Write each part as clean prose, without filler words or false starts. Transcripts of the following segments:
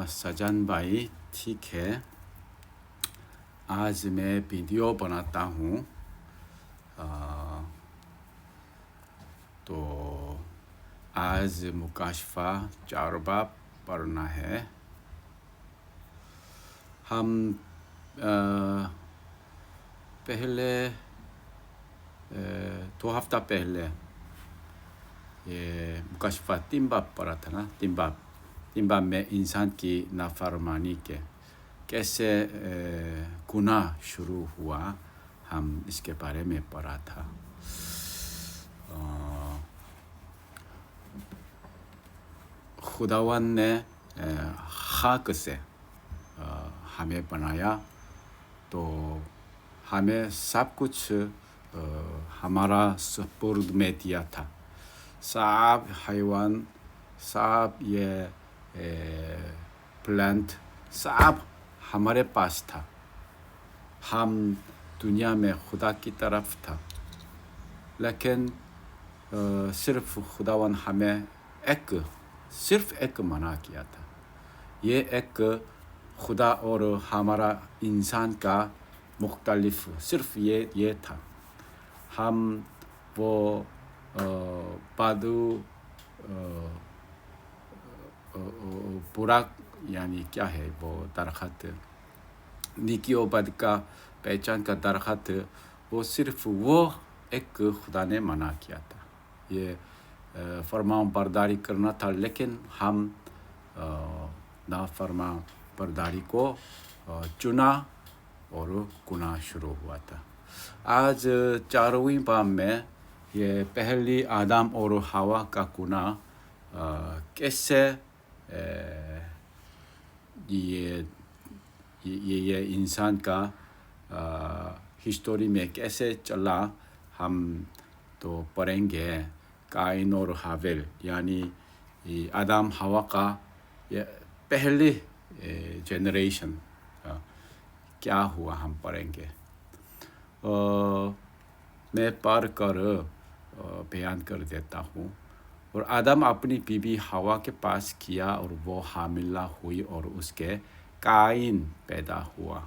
सजन भाई ठीक है। आज मैं वीडियो बनाता हूँ। तो आज मुकाशफा 4 बाब पढ़ना है। हम पहले 2 हफ्ता पहले ये मुकाशफा 3 बाब पढ़ा था ना। 3 बाब में इंसान की नाफरमानी के कैसे गुनाह शुरू हुआ, हम इसके बारे में पढ़ा था। खुदावन ने खाक से हमें बनाया, तो हमें सब कुछ हमारा सुपुर्द में दिया था। सब हैवान, सब ये प्लांट, सब हमारे पास था। हम दुनिया में खुदा की तरफ था, लेकिन सिर्फ खुदावन हमें सिर्फ एक मना किया था। ये एक खुदा और हमारा इंसान का मुख्तलिफ सिर्फ ये था। हम वो बादू बुरा यानी क्या है वो दरख़त, नेकी और बद का पहचान का दरख़त, वो सिर्फ वो एक खुदा ने मना किया था। ये फरमान बरदारी करना था, लेकिन हम नाफरमान बरदारी को चुना और गुनाह शुरू हुआ था। आज 4वीं बाब में ये पहली आदम और हवा का गुनाह कैसे ये इंसान का हिस्टोरी में कैसे चला, हम तो पढ़ेंगे। काइन और हाबिल यानी आदम हवा का ये पहले जनरेशन क्या हुआ, हम पढ़ेंगे। मैं पढ़ कर बयान कर देता हूँ। और आदम अपनी बीवी हवा के पास किया और वो हामिला हुई और उसके काइन पैदा हुआ।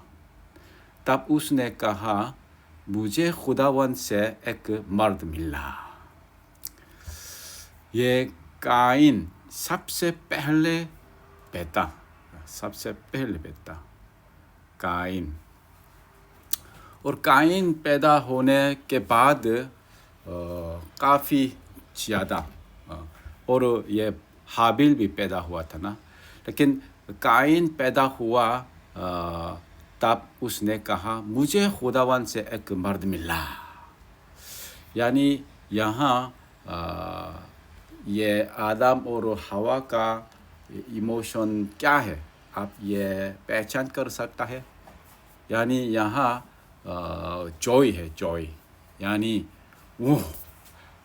तब उसने कहा, मुझे खुदावन से एक मर्द मिला। ये काइन सबसे पहले बेटा काइन। और काइन पैदा होने के बाद काफ़ी ज़्यादा और ये हाबिल भी पैदा हुआ था ना। लेकिन काइन पैदा हुआ तब उसने कहा, मुझे खुदावन से एक मर्द मिला। यानी यहाँ ये आदम और हवा का इमोशन क्या है, आप ये पहचान कर सकता है। यानी यहाँ जॉय है, जॉय यानी वो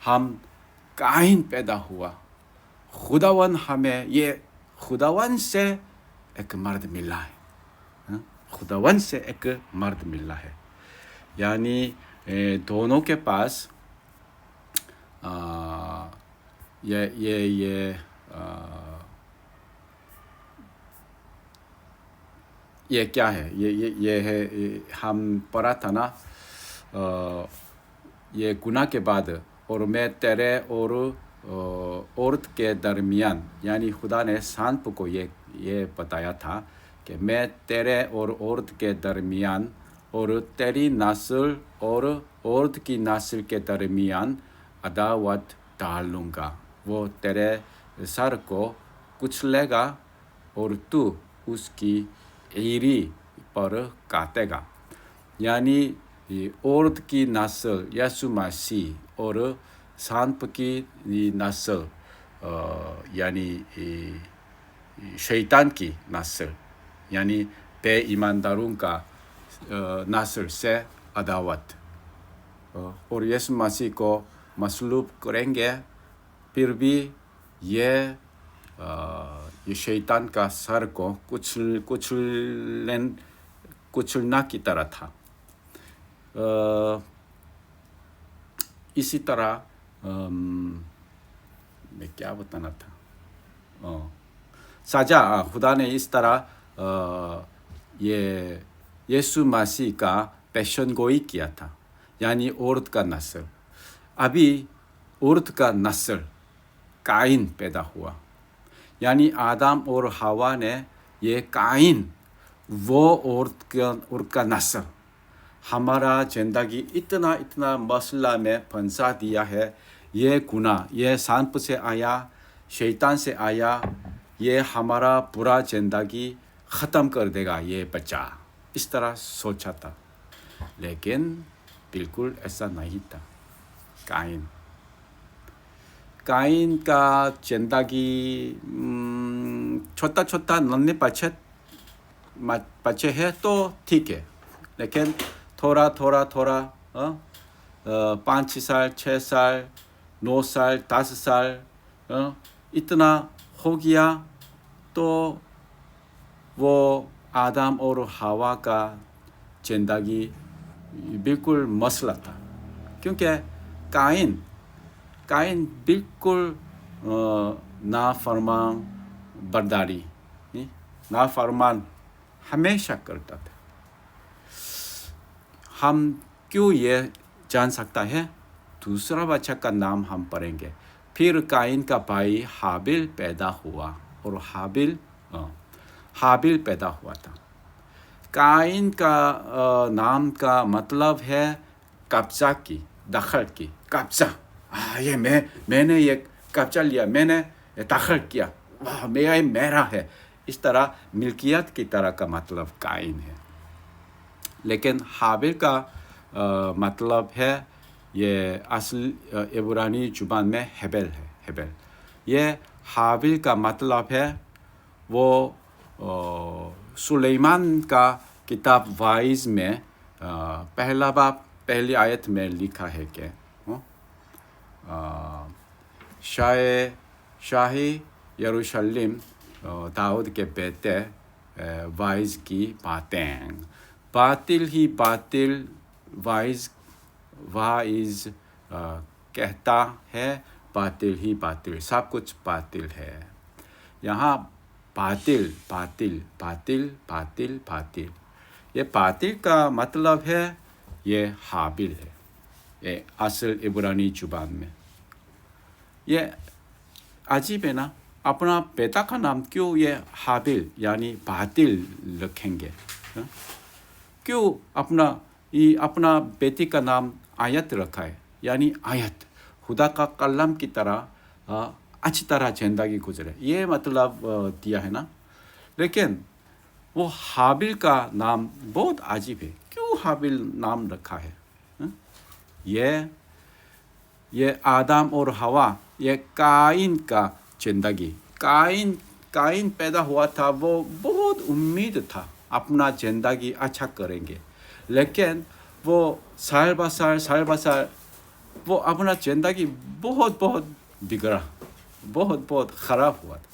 हम काइन पैदा हुआ, खुदावन से एक मर्द मिला है। खुदावन से एक मर्द मिला है, यानी दोनों के पास ये क्या है, ये है, हम पढ़ा था ना। ये गुनाह के बाद, और मैं तेरे और औरत के दरमियान, यानी खुदा ने सांप को ये बताया था कि मैं तेरे और औरत के दरमियान और तेरी नस्ल और औरत की नस्ल के दरमियान अदावत डालूँगा। वो तेरे सर को कुचलेगा और तू उसकी एड़ी पर काटेगा। यानी औरत की नस्ल यीशु मसीह और सांप की नस्ल यानी शैतान की नस्ल, यानी बेईमानदारों का नस्ल से अदावत। और यीशु मसीह को मसलूब करेंगे, फिर भी ये शैतान का सर को कुचलना की तरह था। इसी तरह मैं क्या बताना था, سجا خدا نے اس طرح یہ یسوع مسیح کا پیشن گوئی کیا تھا، یعنی عورت کا نسل. ابھی عورت کا نسل قائن پیدا ہوا، یعنی آدم اور حوا نے یہ قائن وہ عورت کا نسل ہمارا زندگی اتنا مسئلہ میں پھنسا دیا ہے. یہ گناہ یہ سانپ سے آیا، شیطان سے آیا، یہ ہمارا پورا زندگی ختم کر دے گا یہ بچہ، اس طرح سوچا تھا. لیکن بالکل ایسا نہیں تھا. قائن کا زندگی چھوٹا ننے بچے ہے تو ٹھیک ہے، لیکن تھوڑا 5 سال 6 سال 9 سال 10 سال اتنا ہو گیا تو وہ آدم اور حوا کا زندگی بالکل مسئلہ تھا. کیونکہ قائن بالکل نافرمان برداری نافرمان ہمیشہ کرتا تھا. ہم کیوں یہ جان سکتا ہے؟ دوسرا بچہ کا نام ہم پڑھیں گے. پھر قائن کا بھائی حابیل پیدا ہوا، اور حابیل پیدا ہوا تھا. قائن کا نام کا مطلب ہے قبضہ کی، دخل کی، قبضہ. یہ میں نے یہ قبضہ لیا، میں نے دخل کیا، میرا ہے. اس طرح ملکیت کی طرح کا مطلب قائن ہے. لیکن حابیل کا مطلب ہے، یہ اصل عبرانی زبان میں ہیبل ہے. یہ حابیل کا مطلب ہے وہ سلیمان کا کتاب وائز میں پہلا باب پہلی آیت میں لکھا ہے کہ شاہی یروشلم داؤد کے بیٹے وائز کی باتیں، باطل ہی باطل وائز کہتا ہے، باطل ہی باطل، سب کچھ باطل ہے. یہاں باطل باطل باطل باطل باطل، یہ باطل کا مطلب ہے یہ حابیل ہے. یہ اصل عبرانی زبان میں یہ عجیب ہے نا. اپنا بیٹا کا نام کیوں یہ حابیل یعنی باطل رکھیں گے؟ کیوں اپنا بیٹی کا نام آیت رکھا ہے، یعنی آیت خدا کا کلام کی طرح اچھی طرح زندگی گزرے، یہ مطلب دیا ہے نا. لیکن وہ حابیل کا نام بہت عجیب ہے. کیوں حابیل نام رکھا ہے؟ یہ آدم اور حوا، یہ قائن کا زندگی. قائن پیدا ہوا تھا، وہ بہت امید تھا اپنا زندگی اچھا کریں گے. لیکن وہ سال بہ سال وہ اپنا زندگی بہت بگڑا، بہت خراب ہوا تھا.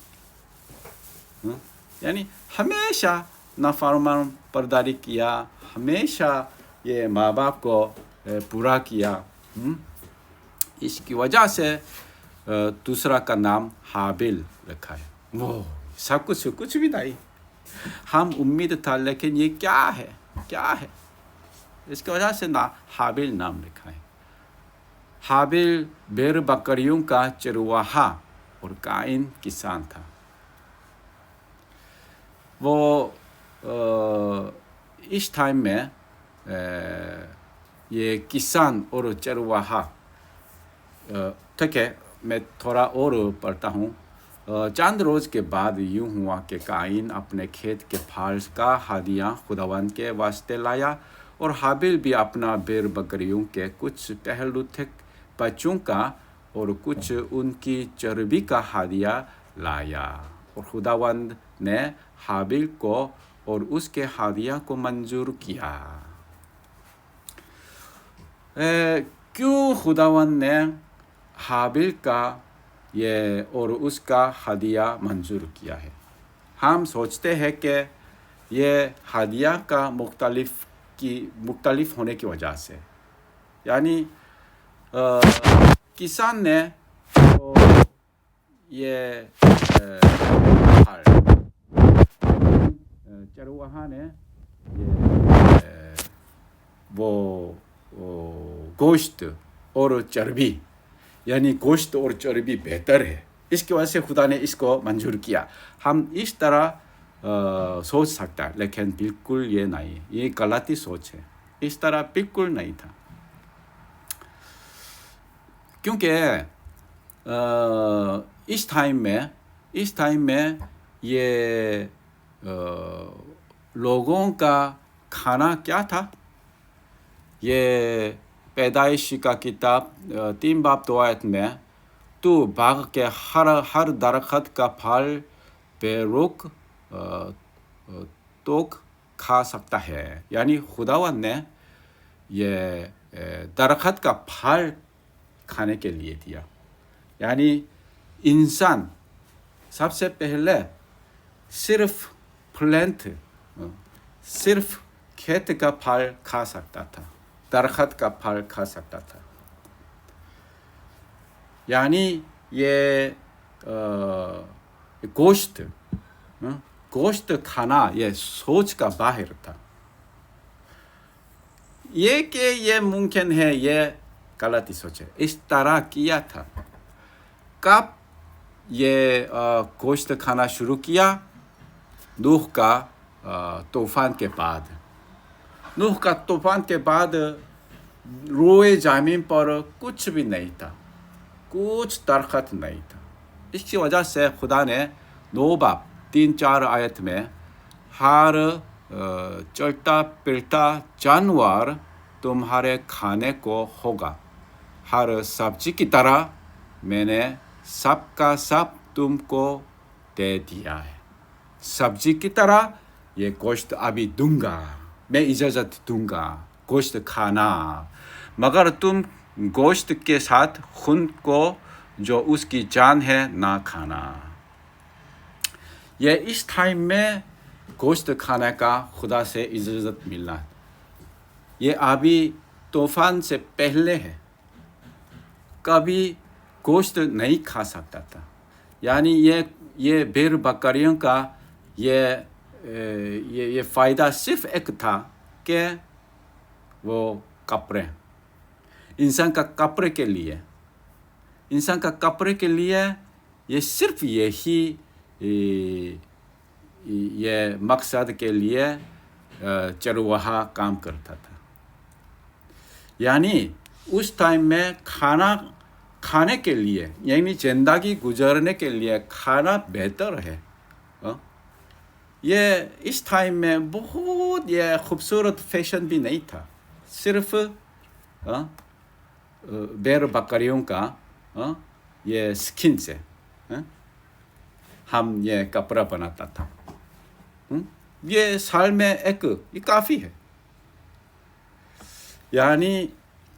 یعنی ہمیشہ نافرمان برداری کیا، ہمیشہ یہ ماں باپ کو برا کیا. اس کی وجہ سے دوسرا کا نام حابیل رکھا ہے. وہ سب کچھ بھی نہیں، ہم امید تھا، لیکن یہ کیا ہے؟ اس کی وجہ سے حابیل نام رکھا ہے. حابیل بیر بکریوں کا چرواہا اور قائن کسان تھا. وہ اس ٹائم میں یہ کسان اور چرواہا، ٹھیک ہے میں تھوڑا اور پڑھتا ہوں. چند روز کے بعد یوں ہوا کہ قائن اپنے کھیت کے پھل کا ہدیہ خداوند کے واسطے لایا، اور حابیل بھی اپنا بیر بکریوں کے کچھ پہلو بچوں کا اور کچھ ان کی چربی کا ہدیہ لایا. اور خداوند نے حابیل کو اور اس کے ہدیہ کو منظور کیا. کیوں خداوند نے حابیل کا یہ اور اس کا ہدیہ منظور کیا ہے؟ ہم سوچتے ہیں کہ یہ ہدیہ کا مختلف ہونے کی وجہ سے، یعنی کسان نے یہ कहा ने ये वो गोश्त और चर्बी यानी गोश्त और चर्बी बेहतर है, इसकी वजह से खुदा ने इसको मंजूर किया। हम इस तरह सोच सकता है, लेकिन बिल्कुल ये नहीं, ये गलती सोच है। इस तरह बिल्कुल नहीं था, क्योंकि इस टाइम में ये लोगों का खाना क्या था? ये पैदाइश का किताब 3 बाब 2 आयत में तू बाग के हर दरख्त का फल बेरोक तो खा सकता है, यानी खुदावंद ने ये दरख्त का फल खाने के लिए दिया। यानी इंसान सबसे पहले सिर्फ प्लांट, सिर्फ खेत का फल खा सकता था, दरख्त का फल खा सकता था। यानी ये गोश्त खाना ये सोच का बाहर था। ये कि ये मुमकिन है, ये गलती सोच है। इस तरह किया था। कब ये गोश्त खाना शुरू किया? नूह का तूफान के बाद। नूह का तूफान के बाद रोए ज़मीन पर कुछ भी नहीं था, कुछ दरख्त नहीं था। इसकी वजह से खुदा ने 9 बाब 3-4 आयत में हर चलता फिरता जानवर तुम्हारे खाने को होगा, हर सब्जी की तरह मैंने सब का सब तुमको दे दिया है। सब्जी की तरह ये गोश्त अभी दूंगा, मैं इजाज़त दूंगा गोश्त खाना, मगर तुम गोश्त के साथ खून को जो उसकी जान है ना खाना। ये इस टाइम में गोश्त खाने का खुदा से इजाज़त मिलना, ये अभी तूफान से पहले है। कभी गोश्त नहीं खा सकता था। यानी ये भेड़ बकरियों का ये फ़ायदा सिर्फ एक था कि वो कपड़े, इंसान का कपड़े के लिए, इंसान का कपड़े के लिए ये सिर्फ यही ये मकसद के लिए चरवाहा काम करता था। यानी उस टाइम में खाने के लिए, यानी ज़िंदगी गुजरने के लिए खाना बेहतर है। ये इस टाइम में बहुत ये खूबसूरत फैशन भी नहीं था, सिर्फ भेड़ बकरियों का ये स्किन से हम ये कपड़ा बनाता था। ये साल में एक ये काफ़ी है। यानी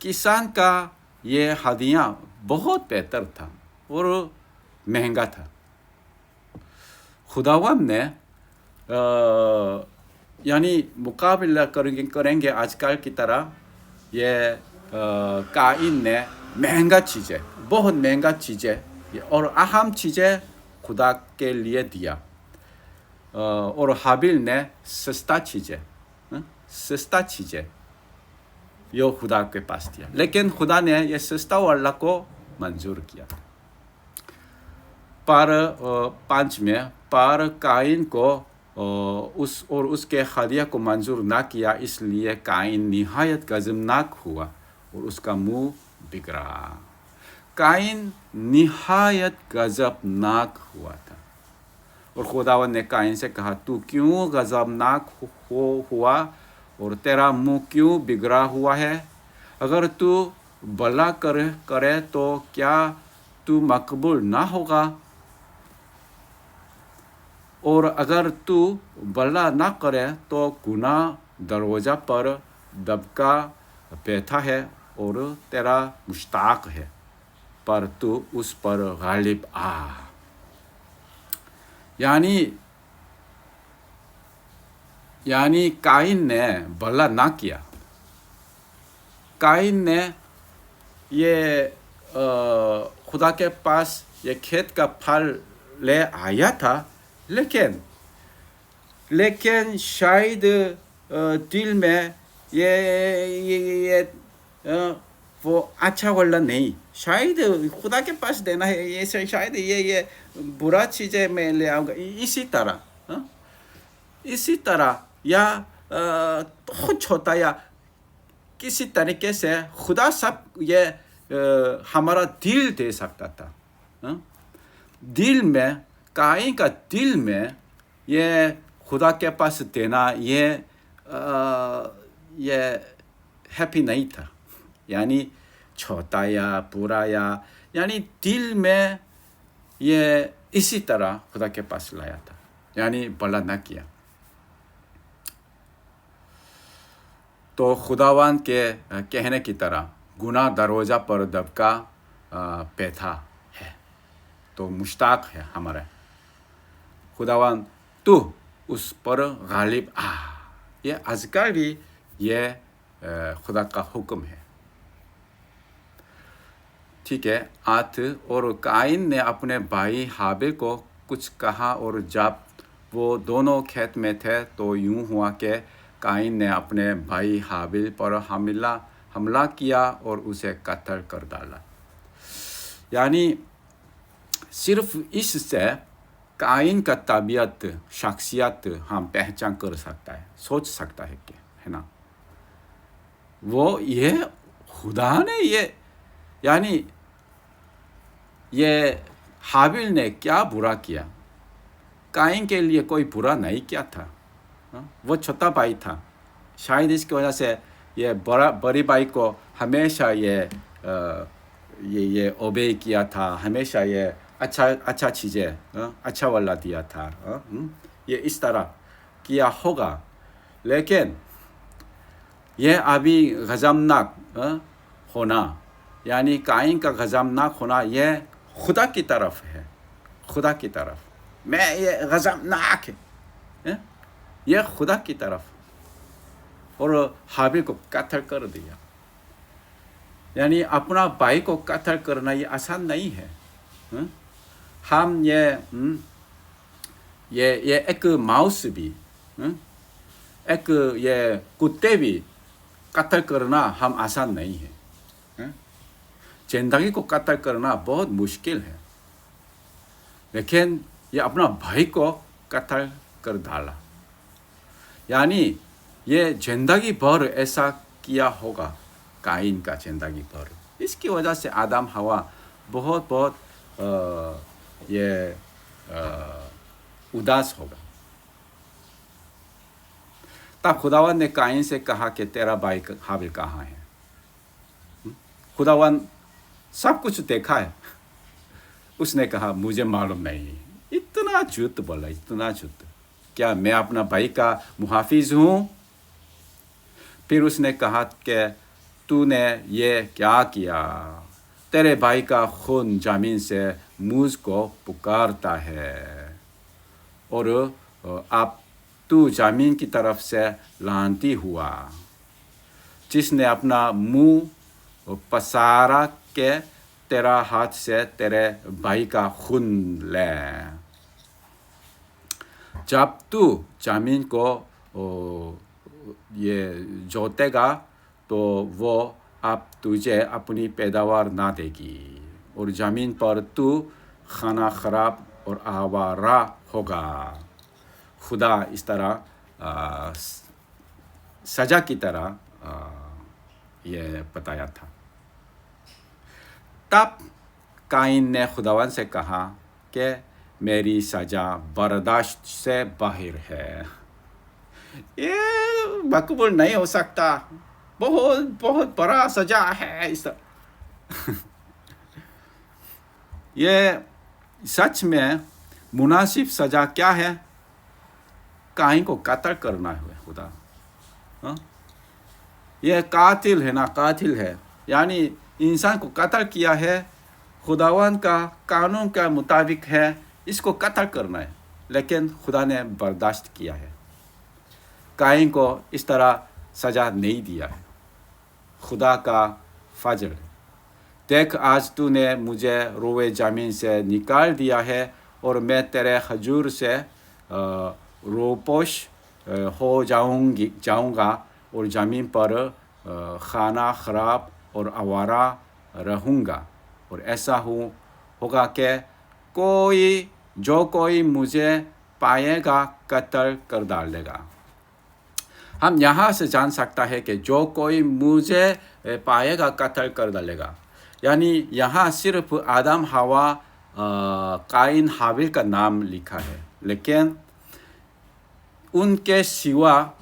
किसान का ये हदिया बहुत बेहतर था और महंगा था। खुदावंद ने यानी मुकाबला करेंगे आजकल की तरह, ये काइन ने महंगा चीज़ें, बहुत महंगा चीज़ें और अहम चीज़ें खुदा के लिए दिया, और हाबिल ने सस्ता चीज़ें यो खुदा के पास दिया। लेकिन खुदा ने ये सस्ता वाला को मंजूर किया। पर 5 में पर काइन को उसके हदिया को मंजूर ना किया, इसलिए काइन निहायत गज़बनाक हुआ और उसका मुंह बिगड़ा। काइन निहायत गज़बनाक हुआ था और खुदावंद ने काइन से कहा, तू क्यों गज़बनाक हुआ और तेरा मुंह क्यों बिगड़ा हुआ है? अगर तू भला करे तो क्या तू मकबूल ना होगा, और अगर तू भला ना करे तो गुनाह दरवाज़ा पर दबका बैठा है और तेरा मुश्ताक है, पर तू उस पर गालिब आ। यानी काइन ने भला ना किया। काइन ने ये खुदा के पास ये खेत का फल ले आया था, लेकिन लेकिन शायद दिल में ये वो अच्छा वाला नहीं, शायद खुदा के पास देना है, ये शायद ये बुरा चीज़ें मैं ले आऊँगा, इसी तरह इसी तरह या बहुत छोटा या किसी तरीके से खुदा सब ये हमारा दिल दे सकता था। दिल में, काइन का दिल में ये खुदा के पास देना ये हैप्पी नहीं था, यानी छोटा या बुरा यानी दिल में ये इसी तरह खुदा के पास लाया था, यानी भला न किया। तो खुदावन के कहने की तरह गुनाह दरवाज़ा पर दबका बैठा है, तो मुश्ताक है हमारे खुदावन, तू उस पर गालिब आ। ये आजकल भी ये खुदा का हुक्म है, ठीक है। और काइन ने अपने भाई हाबिल को कुछ कहा, और जब वो दोनों खेत में थे तो यूं हुआ कि काइन ने अपने भाई हाबिल पर हमला किया और उसे कत्ल कर डाला। यानी सिर्फ इससे काइन का तबीयत, शख्सियत हम पहचान कर सकता है, सोच सकता है कि, है ना, वो ये खुदा ने यानी ये हाबिल ने क्या बुरा किया, काइन के लिए कोई बुरा नहीं किया था। वो छोटा भाई था, शायद इसकी वजह से ये बड़ी भाई को हमेशा ये ओबे किया था, हमेशा ये अच्छा चीज़ें अच्छा वाला दिया था। ये इस तरह किया होगा, लेकिन ये अभी गज़बनाक होना, यानी काइन का गज़बनाक होना, ये खुदा की तरफ है, खुदा की तरफ। मैं ये गज़बनाक है, ये खुदा की तरफ, और हाबिल को कत्ल कर दिया। यानी अपना भाई को कत्ल करना ये आसान नहीं है। हम ये एक माउस भी, एक ये कुत्ते भी कत्ल करना हम आसान नहीं है। जिंदगी को कत्ल करना बहुत मुश्किल है, लेकिन ये अपना भाई को कत्ल कर डाला, यानी ये जिंदगी भर ऐसा किया होगा, काइन का जिंदगी भर। इसकी वजह से आदम हवा बहुत उदास होगा। तब खुदावन ने काइन से कहा कि तेरा भाई हाबिल कहाँ है? खुदावन सब कुछ देखा है। उसने कहा मुझे मालूम नहीं। इतना झूठ बोला, इतना झूठ। क्या मैं अपना भाई का मुहाफिज हूँ? फिर उसने कहा कि तूने ये क्या किया? तेरे भाई का खून ज़मीन से मुझको पुकारता है, और अब तू ज़मीन की तरफ से लानती हुआ, जिसने अपना मुंह पसारा के तेरा हाथ से तेरे भाई का खून ले। जब तू ज़मीन को ये जोतेगा तो वो अब तुझे अपनी पैदावार ना देगी, और ज़मीन पर तू खाना खराब और आवारा होगा। खुदा इस तरह सज़ा की तरह ये बताया था। तब काइन ने खुदावन से कहा कि मेरी सज़ा बर्दाश्त से बाहर है, ये मकबूल नहीं हो सकता, बहुत बड़ा सज़ा है इस ये सच में मुनासिब सज़ा क्या है? काइन को कत्ल करना है खुदा। ये कातिल है ना, कातिल है, यानी इंसान को कत्ल किया है, खुदावन का कानून के मुताबिक है, इसको कत्ल करना है, लेकिन खुदा ने बर्दाश्त किया है। काइन को इस तरह सज़ा नहीं दिया है। खुदा का फजल। देख आज तूने मुझे रोए ज़मीन से निकाल दिया है, और मैं तेरे खजूर से रोपोश हो जाऊंगा और ज़मीन पर खाना खराब और आवारा रहूँगा और ऐसा होगा कि कोई मुझे पाएगा कत्ल कर डालेगा. हम यहाँ से जान सकता है कि जो कोई मुझे पाएगा कत्ल कर डालेगा, यानी यहाँ सिर्फ आदम हवा काइन हाबिल का नाम लिखा है, लेकिन उनके सिवा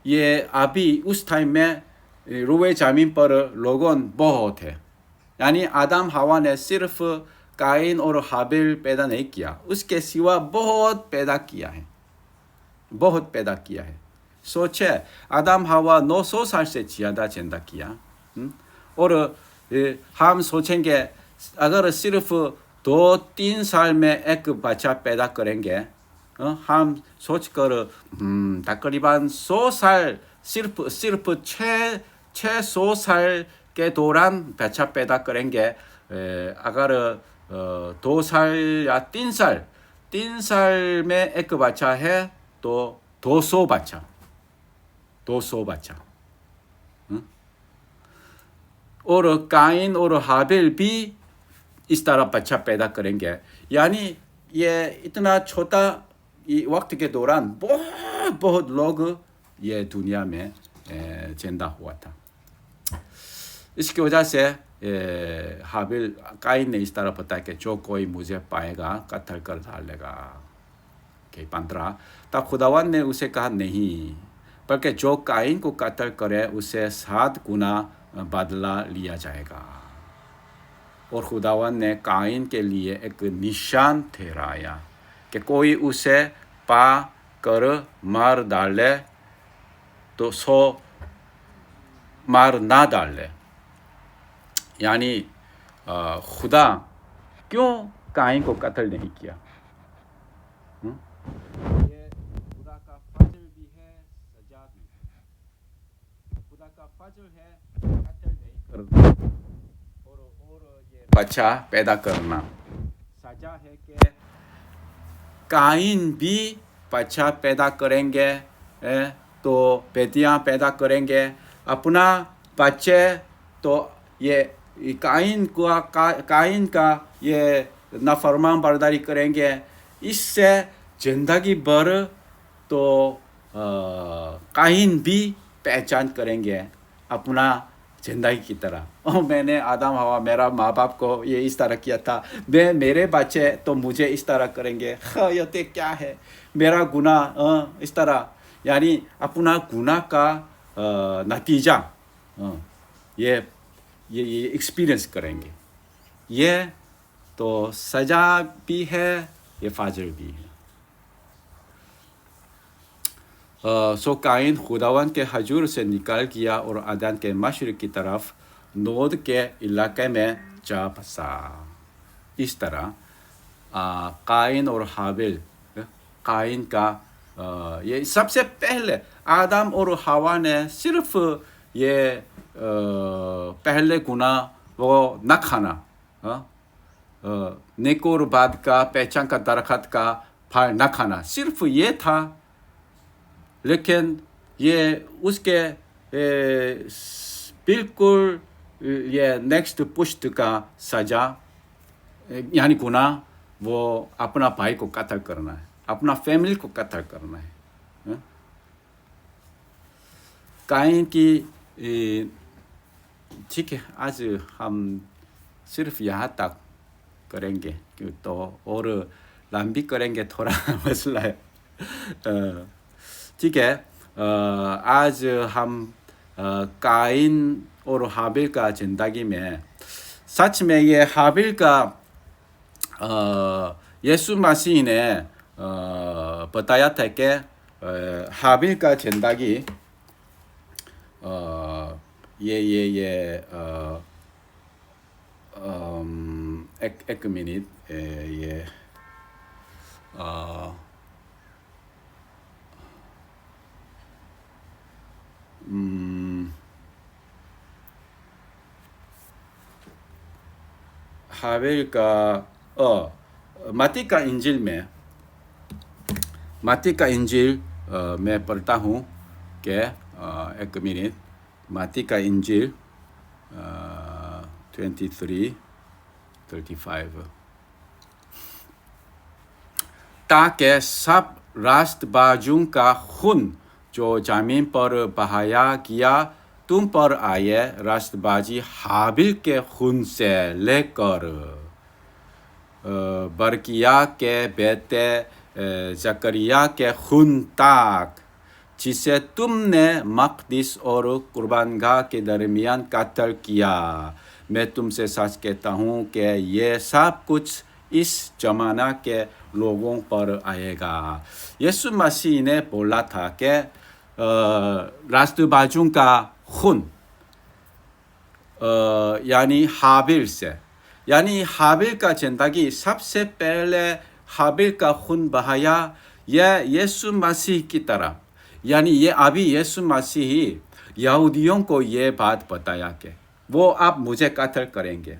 ये अभी उस टाइम में रुए ज़मीन पर लोगों बहुत है. यानी आदम हवा ने सिर्फ काइन और हाबिल पैदा नहीं किया, उसके सिवा बहुत पैदा किया है. सोचे आदम हवा 900 साल से ज़्यादा जिंदा किया. और हम सोचेंगे अगर सिर्फ 2-3 साल में एक बच्चा पैदा करेंगे, हम सोचकर तकरीबन 100 साल सिर्फ 600 साल के दौरान बच्चा पैदा करेंगे. अगर 2 साल या 3 साल में एक बच्चा है तो 200 बच्चा. और काइन और हाबिल भी इस तरह बच्चा पैदा करेंगे. यानी ये इतना छोटा वक्त के दौरान बहुत लोग ये दुनिया में जिंदा हुआ था. इसकी वजह से हाबिल काइन ने इस तरह बताया कि जो कोई मुझे पाएगा कत्ल कर डालेगा. 15 तब खुदावन ने उसे कहा नहीं, बल्कि जो काइन को कत्ल करे उसे 7 गुना बदला लिया जाएगा. और खुदावन ने काइन के लिए एक निशान ठहराया कि कोई उसे पा कर मार डाले तो सो मार ना डाले. यानी खुदा क्यों काइन को कत्ल नहीं किया? ये खुदा का फजल भी है, सजा भी है. खुदा का फजल है कत्ल नहीं करना और ये बच्चा पैदा करना. सजा है कि काइन भी बच्चा पैदा करेंगे, तो बेटियां पैदा करेंगे अपना बच्चे. तो ये काइन का ये नाफरमान बर्दारी करेंगे, इससे ज़िंदगी भर तो काइन भी पहचान करेंगे अपना ज़िंदगी की तरह. मैंने आदम हवा मेरा माँ बाप को ये इस तरह किया था, मेरे बच्चे तो मुझे इस तरह करेंगे. ये क्या है मेरा गुनाह इस तरह. यानी अपना गुनाह का नतीजा ये एक्सपीरियंस करेंगे. ये तो सजा भी है, ये फाजल भी है. सो काइन खुदावन के हजूर से निकल गया और अदन के मशरिक की तरफ नोद के इलाके में जा बसा. इस तरह काइन और हाबिल, काइन का ये सबसे पहले आदम और हवा ने सिर्फ ये पहले गुनाह वो न खाना, नेक और बद का पहचान का दरख्त का फल न खाना, सिर्फ ये था. लेकिन ये उसके बिल्कुल ये नेक्स्ट पुश्त का सजा यानी गुनाह, वो अपना भाई को कत्ल करना है, अपना फैमिली को कत्ल करना है. काइन की ठीक है, आज हम सिर्फ यहाँ तक करेंगे क्यों तो और लंबी करेंगे थोड़ा मसला है. ठीक है, आज हम काइन और हाबिल का ज़िंदगी में सच में ये हाबिल का यीशु मसीह ने बताया था कि हाबिल का ज़िंदगी एक मिनट ये हाबिल का मत्ती का इंजिल में मत्ती का इंजील मैं पढ़ता हूँ कि एक मिनट मत्ती का इंजील 23:35 ताकि सब राष्ट्रबाजों का खून जो जमीन पर बहाया गया तुम पर आए राष्ट्रबाजी हाबिल के खून से लेकर बरकिया के बेटे जकरिया के खून तक जिसे तुमने मक़दिस और कुर्बानगाह के दरमियान कत्ल किया। मैं तुमसे सच कहता हूँ कि ये सब कुछ इस ज़माना के लोगों पर आएगा। यीशु मसीह ने बोला था कि राष्ट्रबाजों का खून यानी हाबिल से, यानी हाबिल का ज़िंदगी सबसे पहले हाबिल का खून बहाया यह यीशु मसीह की तरह, यानी ये अभी यीशु मसीह यहूदियों को ये बात बताया कि वो अब मुझे कत्ल करेंगे,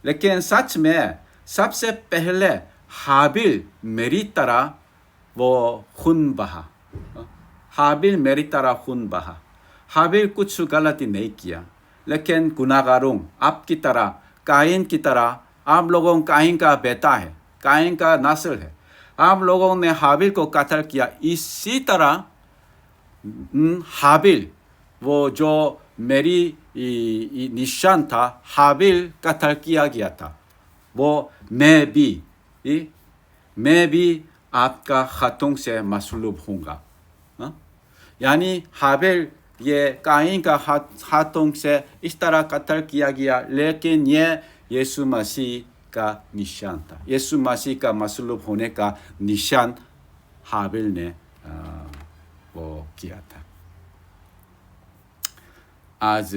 लेकिन सच में सबसे पहले हाबिल मेरी तरह वो खून बहा। हाबिल मेरी तरह खून बहा। हाबिल कुछ गलती नहीं किया, लेकिन गुनाहगारों आपकी तरह, कायन की तरह, आप लोगों कायन का बेटा है, कायन का नस्ल है, आप लोगों ने हाबिल को कत्ल किया। इसी तरह हाबिल वो जो मेरी निशान था, हाबिल कत्ल किया गया था, वो मैं भी आपका हाथों से मसलूब होऊंगा। यानी हाबिल ये कायन का हाथों से इस तरह कत्ल किया गया, लेकिन ये यीशु मसीह का निशान था। यीशु मसीह का मसलूब होने का निशान हाबिल ने वो किया था। आज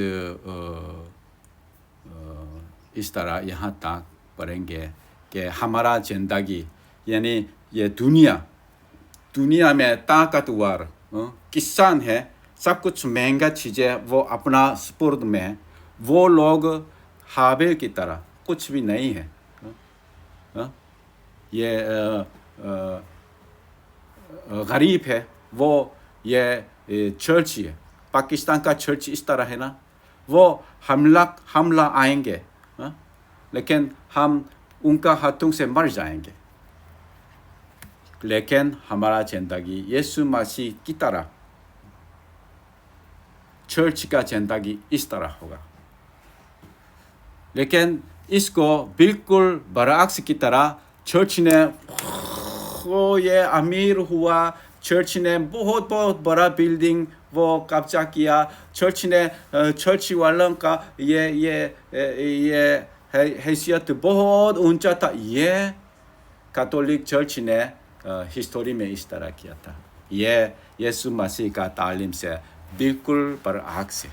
इस तरह यहाँ तक पढ़ेंगे कि हमारा ज़िंदगी यानी ये दुनिया में ताकतवर किसान है, सब कुछ महंगा चीज़ें वो अपना सुपुर्द में, वो लोग हाबिल की तरह कुछ भी नहीं है। ये गरीब है, वो ये चर्च है, पाकिस्तान का चर्च इस तरह है ना, वो हमला आएंगे, लेकिन हम उनका हाथों से मर जाएंगे। लेकिन हमारा ज़िंदगी यीशु मसीह की तरह, चर्च का ज़िंदगी इस तरह होगा। लेकिन इसको बिल्कुल बरअक्स की तरह चर्च ने ये अमीर हुआ, चर्च ने बहुत बड़ा बिल्डिंग वो कब्जा किया, चर्च वालों का ये हैसियत बहुत ऊंचा था, ये कैथोलिक चर्च ने हिस्टोरी में इस तरह किया था। ये यीशु मसीह का तालीम से बिल्कुल बरअक्स है।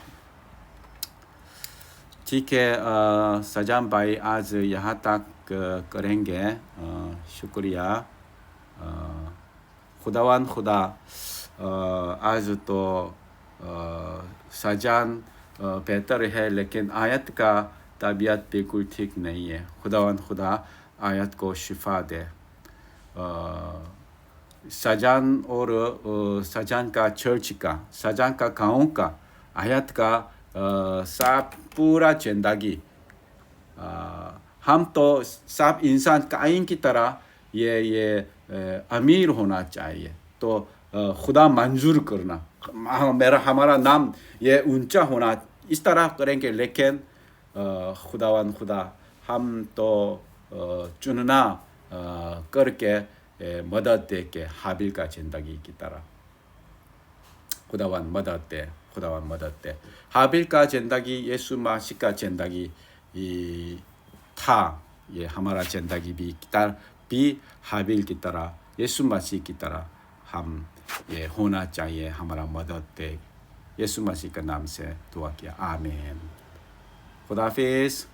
ठीक है, सजाम भाई आज यहाँ तक करेंगे। शुक्रिया। खुदावन खुदा, आज तो सजान बेहतर है, लेकिन आयत का तबीयत बिल्कुल ठीक नहीं है। खुदावन खुदा आयत को शिफा दे। सजान और सजान का चर्च का, सजान का गाँव का, आयत का सब पूरा ज़िंदगी, हम तो सब इंसान कायन की तरह ये अमीर होना चाहिए, तो खुदा मंजूर करना, हमारा नाम ये ऊंचा होना, इस तरह करेंगे। लेकिन खुदावन खुदा हम तो चुनना करके मदद दे के हाबिल का ज़िंदगी की तरह, खुदावन मदद दे, खुदावन मदद दे। हाबिल का ज़िंदगी यीशु मसीह का ज़िंदगी था, ये हमारा ज़िंदगी भी हाबिल की तरह, यीशु मसीह की तरह हम ये होना चाहिए। हमारा मदद दे, यीशु मसीह के नाम से दुआ किया, आमीन। खुदा हाफिज़।